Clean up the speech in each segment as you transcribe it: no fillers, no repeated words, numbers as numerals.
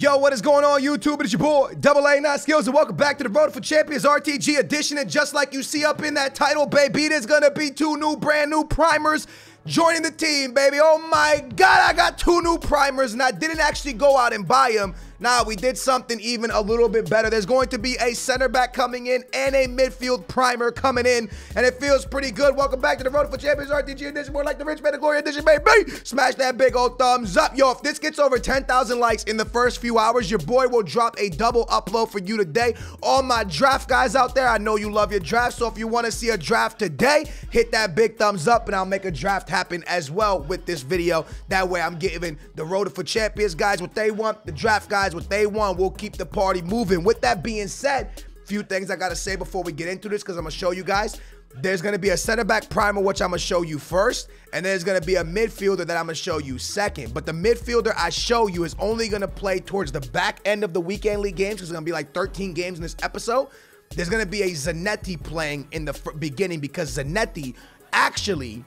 Yo, what is going on, YouTube? It's your boy, Double A, Not Skills, and welcome back to the Road for Champions RTG edition. And just like you see up in that title, baby, there's gonna be two brand new primers joining the team, baby. Oh my God, I got two new primers, and I didn't actually go out and buy them. Nah, we did something even a little bit better. There's going to be a center back coming in and a midfield primer coming in, and it feels pretty good. Welcome back to the Road for Champions RTG edition, more like the Rich Man of Glory edition, baby. Smash that big old thumbs up. Yo, if this gets over 10,000 likes in the first few hours, your boy will drop a double upload for you today. All my draft guys out there, I know you love your draft, so if you want to see a draft today, hit that big thumbs up, and I'll make a draft happen as well with this video. That way, I'm giving the Road for Champions guys what they want, the draft guys what they want. We'll keep the party moving. With that being said, few things I gotta say before we get into this, because I'm gonna show you guys. There's gonna be a center back primer, which I'm gonna show you first, and there's gonna be a midfielder that I'm gonna show you second. But the midfielder I show you is only gonna play towards the back end of the weekend league games, because it's gonna be like 13 games in this episode. There's gonna be a Zanetti playing in the beginning, because Zanetti actually,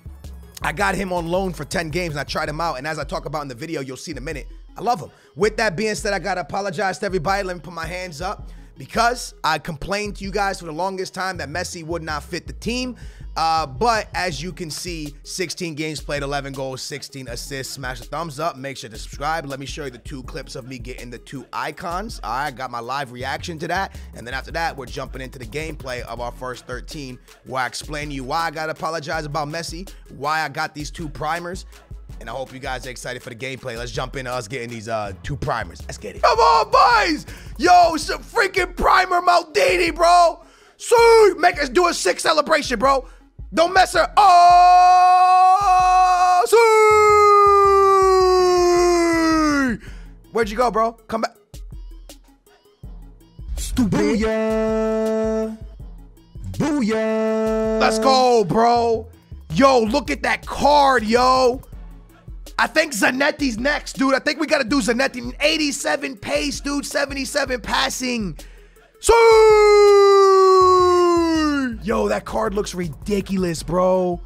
I got him on loan for 10 games and I tried him out, and as I talk about in the video, you'll see in a minute, I love him. With that being said, I gotta apologize to everybody. Let me put my hands up, because I complained to you guys for the longest time that Messi would not fit the team. But as you can see, 16 games played, 11 goals, 16 assists. Smash the thumbs up, make sure to subscribe. Let me show you the two clips of me getting the two icons. All right, got my live reaction to that. And then after that, we're jumping into the gameplay of our first 13, where I explain to you why I gotta apologize about Messi, why I got these two primers, and I hope you guys are excited for the gameplay. Let's jump into us getting these two primers. Let's get it. Come on, boys! Yo, it's a freaking primer Maldini, bro! See, make us do a 6 celebration, bro. Don't mess her. Oh, see! Where'd you go, bro? Come back. Stupid. Booyah. Booyah. Let's go, bro. Yo, look at that card, yo. I think Zanetti's next, dude. I think we got to do Zanetti. 87 pace, dude. 77 passing. So, yo, that card looks ridiculous, bro.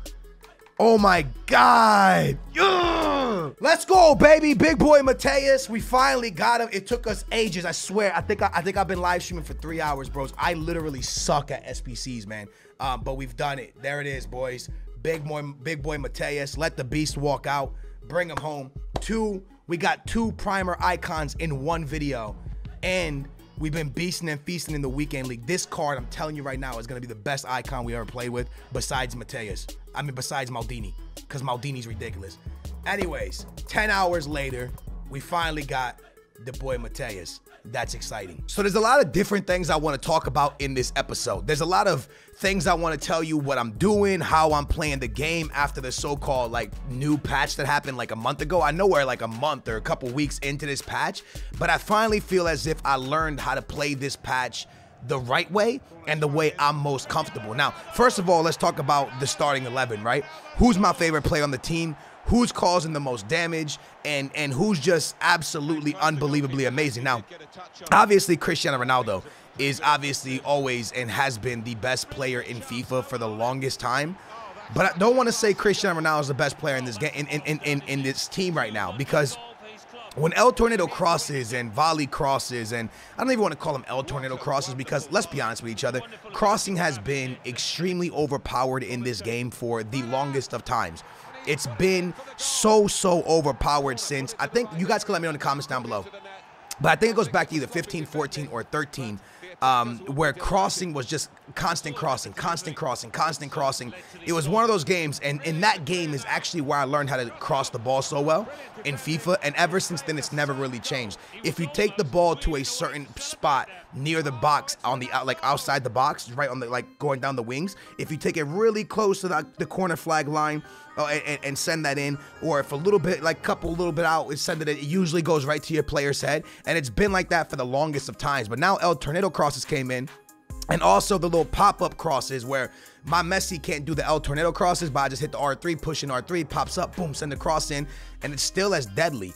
Oh my God. Ugh. Let's go, baby. Big boy Mateus. We finally got him. It took us ages. I swear. I think I've been live streaming for 3 hours, bros. I literally suck at SPCs, man. But we've done it. There it is, boys. Big boy Mateus. Let the beast walk out. Bring him home. We got two primer icons in one video, and we've been beasting and feasting in the weekend league. This card, I'm telling you right now, is gonna be the best icon we ever played with, besides Mateus. I mean, besides Maldini, because Maldini's ridiculous. Anyways, 10 hours later, we finally got the boy Mateus. That's exciting. So there's a lot of different things I want to talk about in this episode. There's a lot of things I want to tell you what I'm doing, how I'm playing the game after the so-called like new patch that happened like a month ago. I know we're like a month or a couple weeks into this patch, but I finally feel as if I learned how to play this patch the right way and the way I'm most comfortable. Now, first of all, let's talk about the starting 11, right? Who's my favorite player on the team? Who's causing the most damage, and who's just absolutely unbelievably amazing. Now, obviously, Cristiano Ronaldo is obviously always and has been the best player in FIFA for the longest time. But I don't want to say Cristiano Ronaldo is the best player in this game, in this team right now, because when El Tornado crosses and volley crosses, and I don't even want to call them El Tornado crosses, because let's be honest with each other, crossing has been extremely overpowered in this game for the longest of times. It's been so overpowered since, I think you guys can let me know in the comments down below, but I think it goes back to either 15, 14, or 13, where crossing was just constant crossing. It was one of those games, and in that game is actually where I learned how to cross the ball so well in FIFA, and ever since then it's never really changed. If you take the ball to a certain spot near the box, on the like outside the box, right on the like going down the wings, if you take it really close to the corner flag line and send that in, or if a little bit like a little bit out, send it usually goes right to your player's head, and it's been like that for the longest of times. But now El Tornado crosses came in, and also the little pop-up crosses where my Messi can't do the El Tornado crosses, but I just hit the R3, pushing R3, pops up, boom, send the cross in, and it's still as deadly.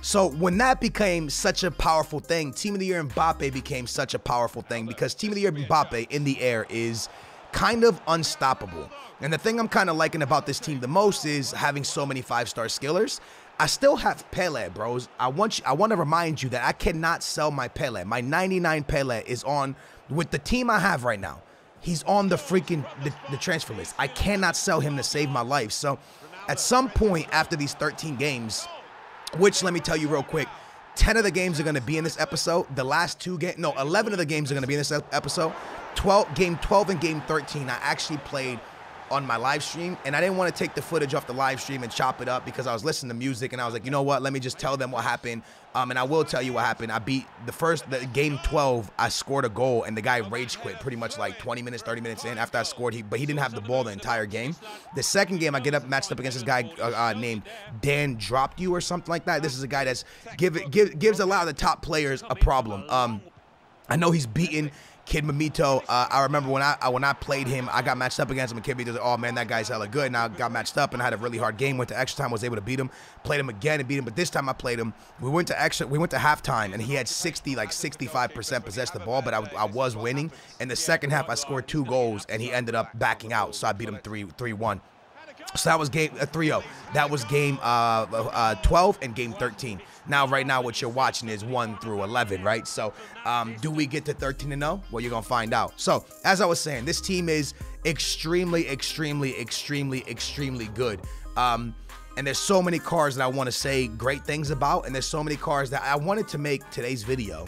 So when that became such a powerful thing, Team of the Year Mbappe became such a powerful thing, because Team of the Year Mbappe in the air is kind of unstoppable. And the thing I'm kind of liking about this team the most is having so many 5-star skillers. I still have Pele, bros. I want to remind you that I cannot sell my Pele. My 99 Pele is on, with the team I have right now, he's on the freaking, the transfer list. I cannot sell him to save my life. So at some point after these 13 games, which let me tell you real quick, 10 of the games are going to be in this episode. The last 11 of the games are going to be in this episode. Game 12 and game 13, I actually played on my live stream, and I didn't want to take the footage off the live stream and chop it up because I was listening to music, and I was like, you know what, let me just tell them what happened. And I will tell you what happened. I beat the game 12, I scored a goal, and the guy rage quit pretty much like 20 minutes, 30 minutes in after I scored. But he didn't have the ball the entire game. The second game, I matched up against this guy named Dan Dropped You or something like that. This is a guy that's gives a lot of the top players a problem. I know he's beaten Kid Mamito. I remember when I played him, I got matched up against him, and Kid Mamito was like, oh man, that guy's hella good. And I got matched up and I had a really hard game. Went to extra time, was able to beat him. Played him again and beat him, but this time I played him. We went to halftime, and he had 65% possessed the ball, but I was winning. In the second half, I scored 2 goals, and he ended up backing out, so I beat him 3-1. So that was game 3-0. That was game 12 and game 13. Now, right now, what you're watching is 1 through 11, right? So, do we get to 13-0? Well, you're going to find out. So, as I was saying, this team is extremely, extremely, extremely, extremely good. And there's so many cards that I want to say great things about, and there's so many cards that I wanted to make today's video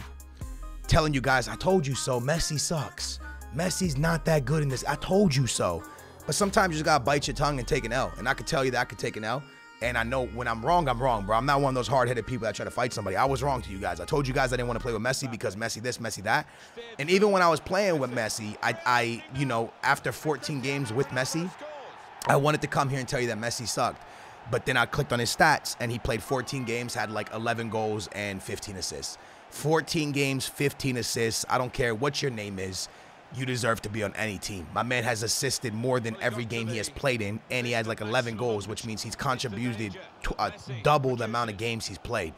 telling you guys, I told you so. Messi sucks. Messi's not that good in this. I told you so. But sometimes you just got to bite your tongue and take an L. And I can tell you that I could take an L. And I know when I'm wrong, bro. I'm not one of those hard-headed people that try to fight somebody. I was wrong to you guys. I told you guys I didn't want to play with Messi because Messi this, Messi that. And even when I was playing with Messi, I you know, after 14 games with Messi, I wanted to come here and tell you that Messi sucked. But then I clicked on his stats, and he played 14 games, had like 11 goals and 15 assists. 14 games, 15 assists. I don't care what your name is. You deserve to be on any team. My man has assisted more than every game he has played in, and he has like 11 goals, which means he's contributed to double the amount of games he's played.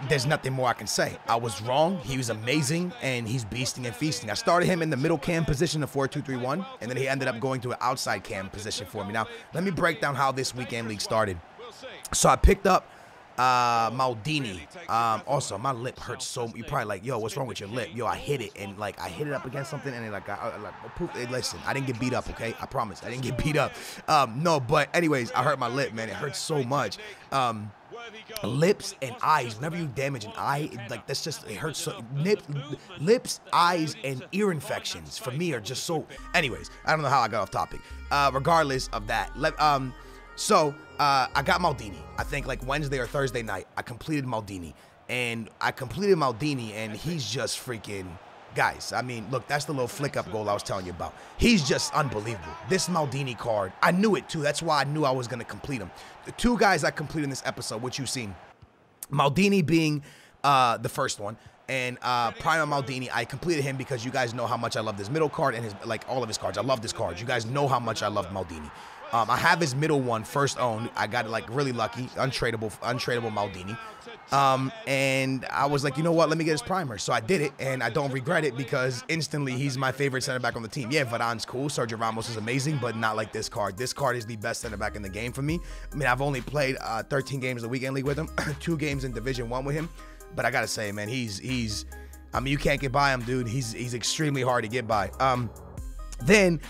There's nothing more I can say. I was wrong. He was amazing, and he's beasting and feasting. I started him in the middle cam position of 4-2-3-1, and then he ended up going to an outside cam position for me. Now, let me break down how this weekend league started. So I picked up Maldini. Also, my lip hurts so. You're probably like, yo, what's wrong with your lip? Yo, I hit it, and like I hit it up against something, and it like poof. Listen, I didn't get beat up, okay? I promise, I didn't get beat up. No, but anyways, I hurt my lip, man. It hurts so much. Lips and eyes. Whenever you damage an eye, like that's just, it hurts so. Lips, eyes, and ear infections for me are just so. Anyways, I don't know how I got off topic. Regardless of that, So, I got Maldini. I think like Wednesday or Thursday night, I completed Maldini. And he's just freaking... Guys, I mean, look, that's the little flick-up goal I was telling you about. He's just unbelievable. This Maldini card, I knew it too. That's why I knew I was going to complete him. The 2 guys I completed in this episode, which you've seen. Maldini being the first one. And Prima Maldini, I completed him because you guys know how much I love this middle card and his, like all of his cards. I love this card. You guys know how much I love Maldini. I have his middle one first owned. I got it like really lucky, untradeable Maldini. And I was like, you know what? Let me get his primer. So I did it, and I don't regret it because instantly he's my favorite center back on the team. Yeah, Varane's cool. Sergio Ramos is amazing, but not like this card. This card is the best center back in the game for me. I mean, I've only played 13 games in the weekend league with him, 2 games in Division 1 with him. But I gotta say, man, he's. I mean, you can't get by him, dude. He's extremely hard to get by. Then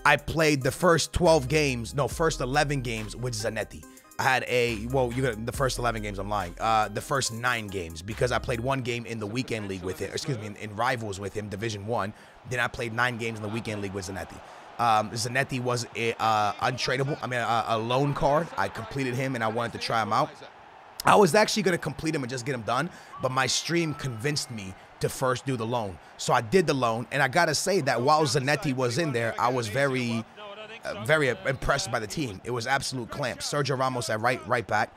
I played the first 11 games with Zanetti. I had the first 11 games, I'm lying. The first 9 games, because I played 1 game in the weekend league with him, excuse me, in Rivals with him, Division 1. Then I played 9 games in the weekend league with Zanetti. Zanetti was untradeable. I mean, a loan card. I completed him, and I wanted to try him out. I was actually going to complete him and just get him done, but my stream convinced me to first do the loan. So I did the loan, and I got to say that while Zanetti was in there, I was very impressed by the team. It was absolute clamps. Sergio Ramos at right back,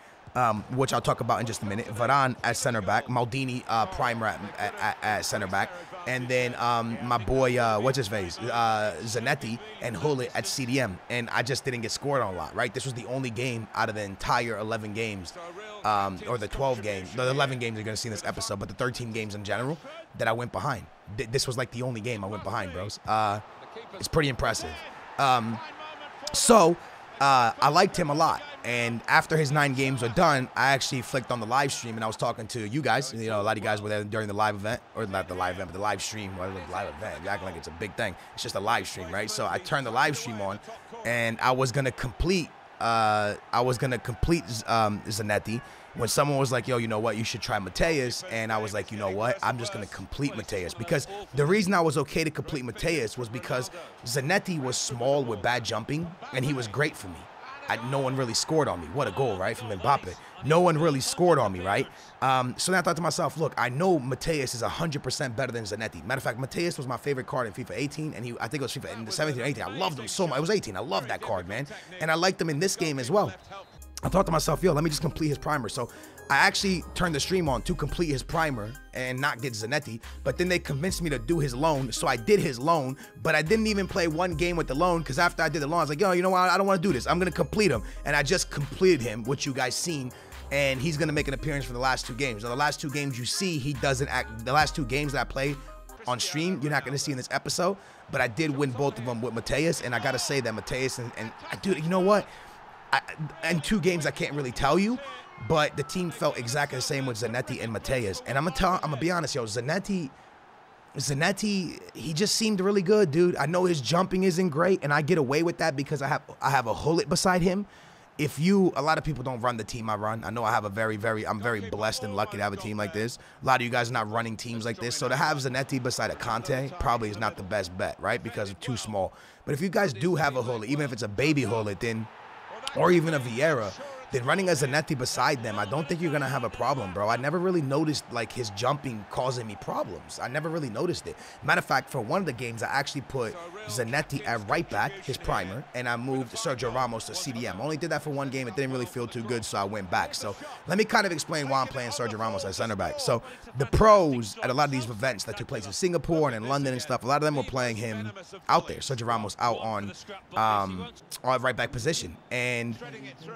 which I'll talk about in just a minute. Varane at center back. Maldini primer at center back. And then my boy, what's his face? Zanetti and Hullet at CDM. And I just didn't get scored on a lot, right? This was the only game out of the entire 11 games, or the 12 games, the 11 games you're going to see in this episode, but the 13 games in general that I went behind. This was like the only game I went behind, bros. It's pretty impressive. So I liked him a lot. And after his 9 games were done, I actually flicked on the live stream and I was talking to you guys. You know, a lot of you guys were there during the live event, or not the live event, but the live stream. Well, the live event, you acting like it's a big thing. It's just a live stream, right? So I turned the live stream on, and I was gonna complete. Zanetti when someone was like, yo, you know what, you should try Mateus. And I was like, you know what, I'm just gonna complete Mateus, because the reason I was okay to complete Mateus was because Zanetti was small with bad jumping and he was great for me. No one really scored on me. What a goal, right, from Mbappe. No one really scored on me, right? So then I thought to myself, look, I know Mateus is 100% better than Zanetti. Matter of fact, Mateus was my favorite card in FIFA 18, and I think it was FIFA in the 17 or 18. I loved him so much. It was 18. I loved that card, man. And I liked him in this game as well. I thought to myself, yo, let me just complete his primer. So I actually turned the stream on to complete his primer and not get Zanetti, but then they convinced me to do his loan, so I did his loan, but I didn't even play 1 game with the loan, because after I did the loan, I was like, yo, you know what, I don't want to do this. I'm going to complete him, and I just completed him, which you guys seen, and he's going to make an appearance for the last 2 games. Now, the last 2 games you see, he doesn't act. The last 2 games that I played on stream, you're not going to see in this episode, but I did win both of them with Mateus, and I got to say that Mateus, and dude, you know what? In 2 games, I can't really tell you, but the team felt exactly the same with Zanetti and Mateus. And I'm gonna be honest, yo, Zanetti, he just seemed really good, dude. I know his jumping isn't great, and I get away with that because I have a Hullet beside him. A lot of people don't run the team I run. I know I have I'm very blessed and lucky to have a team like this. A lot of you guys are not running teams like this. So to have Zanetti beside a Conte probably is not the best bet, right? Because it's too small. But if you guys do have a Hullet, even if it's a baby Hullet, then, or even a Vieira, then running a Zanetti beside them, I don't think you're going to have a problem, bro. I never really noticed, like, his jumping causing me problems. I never really noticed it. Matter of fact, for one of the games, I actually put Zanetti at right back, his primer, and I moved Sergio Ramos to CDM. I only did that for 1 game. It didn't really feel too good, so I went back. So let me kind of explain why I'm playing Sergio Ramos at center back. So the pros at a lot of these events that took place in Singapore and in London and stuff, a lot of them were playing him out there, Sergio Ramos out on right back position. And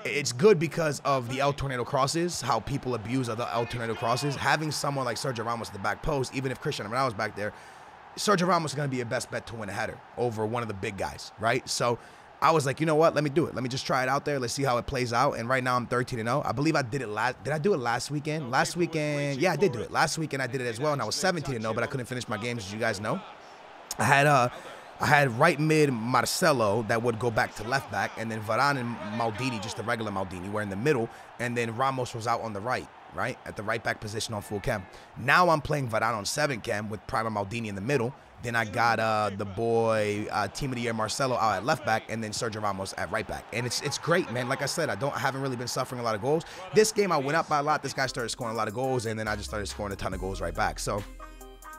it's good because of the El Tornado crosses, how people abuse other El Tornado crosses. Having someone like Sergio Ramos at the back post, even if Cristiano Ronaldo was back there, Sergio Ramos is going to be your best bet to win a header over one of the big guys, right? So I was like, you know what? Let me do it. Let me just try it out there. Let's see how it plays out. And right now I'm 13-0. I believe I did it did I do it last weekend? Last weekend, yeah, I did do it. Last weekend I did it as well, and I was 17-0, but I couldn't finish my games, as you guys know. I had right mid Marcelo that would go back to left back, and then Varane and Maldini, just the regular Maldini, were in the middle, and then Ramos was out on the right, at the right back position on full chem. Now I'm playing Varane on 7 chem with Prima Maldini in the middle. Then I got the boy Team of the Year Marcelo out at left back, and then Sergio Ramos at right back. And it's great, man. Like I said, I haven't really been suffering a lot of goals. This game I went up by a lot. This guy started scoring a lot of goals, and then I just started scoring a ton of goals right back. So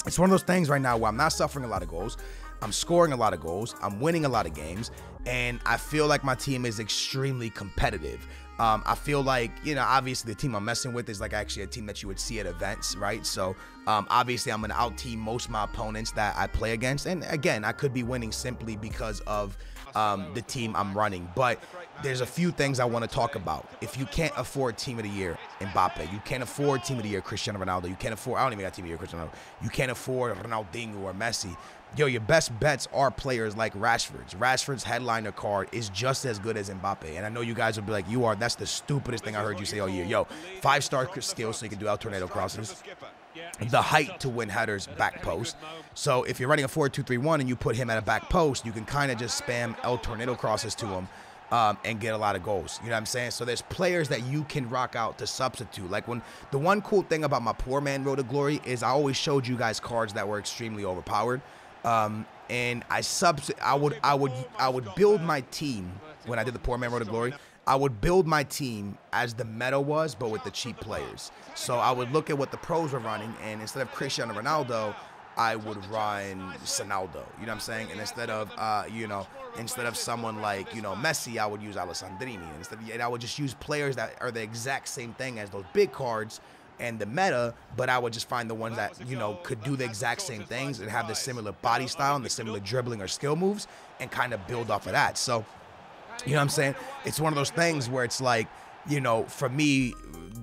it's one of those things right now where I'm not suffering a lot of goals. I'm scoring a lot of goals. I'm winning a lot of games. And I feel like my team is extremely competitive. I feel like, you know, obviously the team I'm messing with is like actually a team that you would see at events, right? So obviously I'm going to out-team most of my opponents that I play against. And again, I could be winning simply because of the team I'm running. But there's a few things I want to talk about. If you can't afford Team of the Year Mbappe, you can't afford Team of the Year Cristiano Ronaldo, you can't afford, I don't even got Team of the Year Cristiano Ronaldo, you can't afford Ronaldinho or Messi, yo, your best bets are players like Rashford's. Rashford's headliner card is just as good as Mbappe. And I know you guys will be like, that's the stupidest thing I heard you say all year. Yo, 5-star skills so you can do El Tornado crosses. The height to win headers back post. So if you're running a 4-2-3-1 and you put him at a back post, you can kind of just spam El Tornado crosses to him and get a lot of goals. You know what I'm saying? So there's players that you can rock out to substitute. Like the one cool thing about my poor man Road to Glory is I always showed you guys cards that were extremely overpowered. And I would build my team when I did the poor man Road to Glory. I would build my team as the meta was, but with the cheap players. So I would look at what the pros were running, and instead of Cristiano Ronaldo, I would run Sonaldo. You know what I'm saying? And instead of someone like, Messi, I would use Alessandrini. And I would just use players that are the exact same thing as those big cards and the meta, but I would just find the ones that, could do the exact same things and have the similar body style and the similar dribbling or skill moves and kind of build off of that. So, you know what I'm saying? It's one of those things where it's like, for me,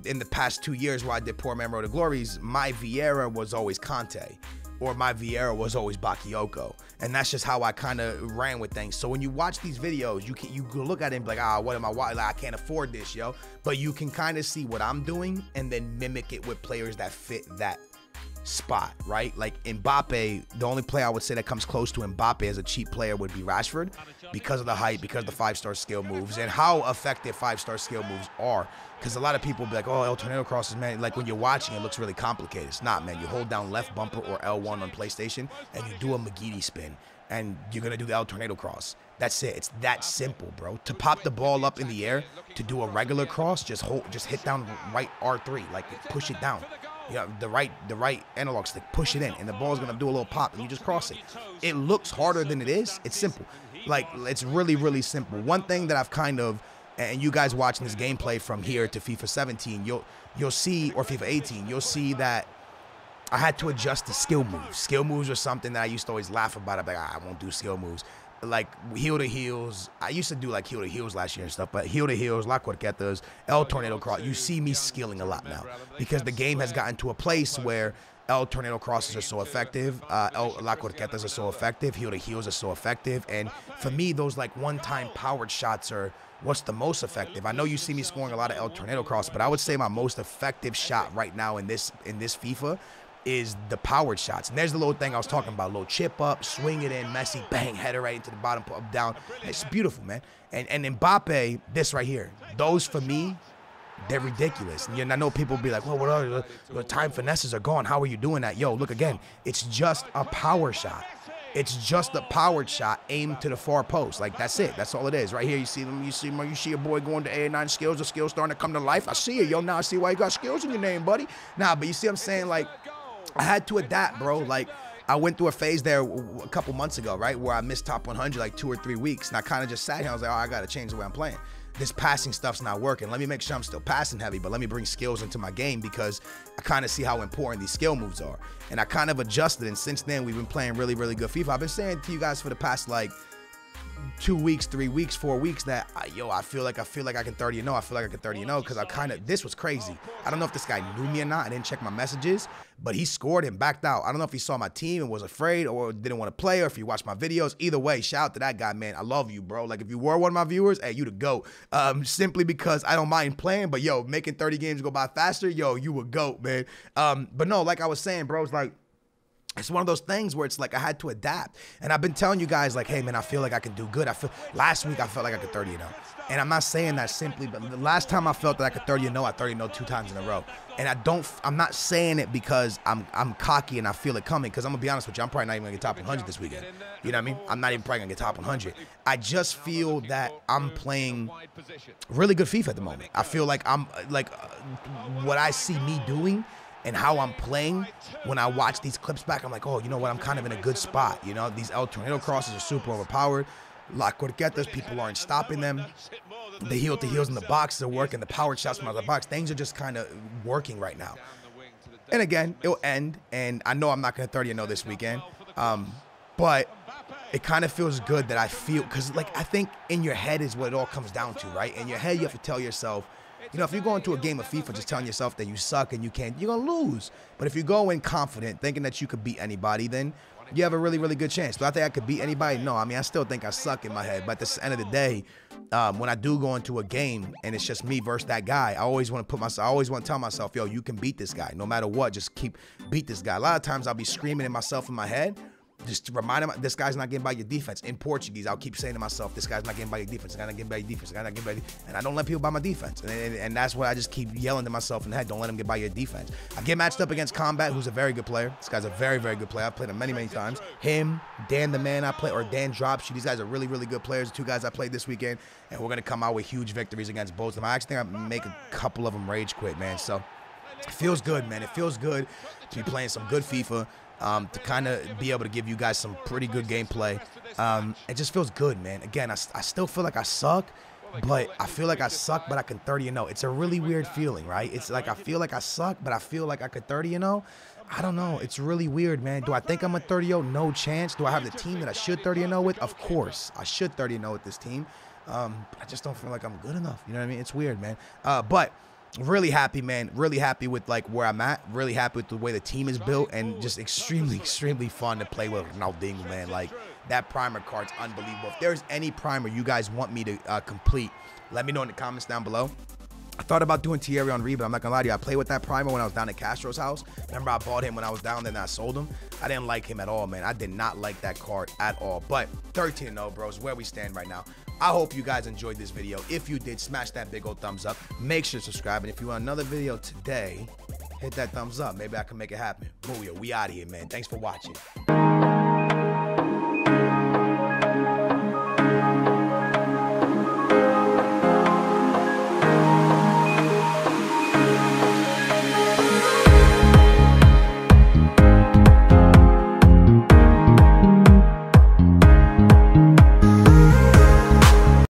in the past 2 years where I did Poor Man Road to Glories, my Vieira was always Conte, or my Vieira was always Bakayoko. And that's just how I kind of ran with things. So when you watch these videos, you can look at it and be like, ah, what am I watching? Like, I can't afford this, yo. But you can kind of see what I'm doing and then mimic it with players that fit that spot, right? Like Mbappe, the only player I would say that comes close to Mbappe as a cheap player would be Rashford, because of the height, because of the 5-star skill moves, and how effective 5-star skill moves are. Because a lot of people will be like, oh, El Tornado crosses, man. Like when you're watching, it looks really complicated. It's not, man. You hold down left bumper or L1 on PlayStation, and you do a McGeady spin, and you're gonna do the El Tornado cross. That's it. It's that simple, bro. To pop the ball up in the air, to do a regular cross, just hit down right R3, like push it down. You know, the right analog stick, push it in, and the ball's gonna do a little pop, and you just cross it. It looks harder than it is. It's simple. Like, it's really, really simple. One thing that I've kind of, and you guys watching this gameplay from here to FIFA 17, you'll see, or FIFA 18, you'll see that I had to adjust the skill moves. Skill moves are something that I used to always laugh about. I'm like, I won't do skill moves. Like heel to heels. I used to do like heel to heels last year and stuff, but heel to heels, La Corquetas, El Tornado cross. You see me skilling a lot now because the game has gotten to a place where El Tornado crosses are so effective, La Corquetas are so effective, heel to heels are so effective, and for me, those like one-time powered shots are what's the most effective. I know you see me scoring a lot of El Tornado cross, but I would say my most effective shot right now in this FIFA is the powered shots. And there's the little thing I was talking about, little chip up, swing it in, Messi, bang, header right into the bottom, up, down. It's beautiful, man. And Mbappe, this right here, those for me, they're ridiculous. And I know people will be like, well, what are the time finesses are gone? How are you doing that? Yo, look again, it's just a power shot. It's just a powered shot aimed to the far post. Like, that's it. That's all it is. Right here, you see them. You see a boy going to A9 skills. The skills starting to come to life. I see it, yo. Now I see why you got skills in your name, buddy. Nah, but you see what I'm saying? Like, I had to adapt, bro. Like, I went through a phase there a couple months ago, right, where I missed top 100 like 2 or 3 weeks, and I kind of just sat here. I was like, oh, I got to change the way I'm playing. This passing stuff's not working. Let me make sure I'm still passing heavy, but let me bring skills into my game because I kind of see how important these skill moves are. And I kind of adjusted, and since then, we've been playing really, really good FIFA. I've been saying to you guys for the past, like, 2 weeks, 3 weeks, 4 weeks that, yo, I feel like I can 30-0. I feel like I can 30-0 because this was crazy. I don't know if this guy knew me or not. I didn't check my messages, but he scored and backed out. I don't know if he saw my team and was afraid or didn't want to play, or if he watched my videos. Either way, shout out to that guy, man. I love you, bro. Like, if you were one of my viewers, hey, you the GOAT. Simply because I don't mind playing, but yo, making 30 games go by faster, yo, you a GOAT, man. But no, like I was saying, bro, it's like, it's one of those things where it's like I had to adapt. And I've been telling you guys, like, hey, man, I feel like I can do good. Last week I felt like I could 30-0. And I'm not saying that simply, but the last time I felt that I could 30-0, I 30-0 2 times in a row. And I'm not saying it because I'm cocky and I feel it coming, because I'm going to be honest with you, I'm probably not even going to get top 100 this weekend. You know what I mean? I'm not even probably going to get top 100. I just feel that I'm playing really good FIFA at the moment. I feel like what I see me doing and how I'm playing, when I watch these clips back, I'm like, oh, you know what? I'm kind of in a good spot. You know, these El Tornado crosses are super overpowered. La Corquetas, people aren't stopping them. The heel to heels in the box are working. The powered shots from out of the box, things are just kind of working right now. And again, it'll end. And I know I'm not going to 30-0 this weekend. But it kind of feels good that I feel, because like, I think in your head is what it all comes down to, right? In your head, you have to tell yourself, you know, if you go into a game of FIFA just telling yourself that you suck and you can't, you're going to lose. But if you go in confident, thinking that you could beat anybody, then you have a really, really good chance. Do I think I could beat anybody? No, I mean, I still think I suck in my head. But at the end of the day, when I do go into a game and it's just me versus that guy, I always want to tell myself, yo, you can beat this guy. No matter what, just beat this guy. A lot of times I'll be screaming at myself in my head, just to remind him, this guy's not getting by your defense. In Portuguese, I'll keep saying to myself, this guy's not getting by your defense. This guy's not getting by your defense. This guy's not getting by your defense. And I don't let people buy my defense. And that's what I just keep yelling to myself in the head. Don't let him get by your defense. I get matched up against Combat, who's a very good player. This guy's a very, very good player. I've played him many, many times. Him, Dan the Man I play, or Dan Dropshoot. These guys are really, really good players. The 2 guys I played this weekend. And we're going to come out with huge victories against both of them. I actually think I make a couple of them rage quit, man. So it feels good, man. It feels good to be playing some good FIFA. To kind of be able to give you guys some pretty good gameplay. It just feels good, man. Again, I still feel like I suck, but I feel like I suck, but I can 30-0. It's a really weird feeling, right? It's like I feel like I suck, but I feel like I could 30-0. I don't know. It's really weird, man. Do I think I'm a 30-0? No chance. Do I have the team that I should 30-0 with? Of course. I should 30-0 with this team. But I just don't feel like I'm good enough. You know what I mean? It's weird, man. But Really happy, man. Really happy with like where I'm at. Really happy with the way the team is built, and just extremely, extremely fun to play with Ronaldinho, man. Like that primer card's unbelievable. If there's any primer you guys want me to complete, let me know in the comments down below. I thought about doing Thierry Henry, but I'm not gonna lie to you. I played with that primer when I was down at Castro's house. Remember, I bought him when I was down there and I sold him. I didn't like him at all, man. I did not like that card at all. But 13-0, bros, where we stand right now. I hope you guys enjoyed this video. If you did, smash that big old thumbs up. Make sure to subscribe. And if you want another video today, hit that thumbs up. Maybe I can make it happen. Booyah, we out of here, man. Thanks for watching.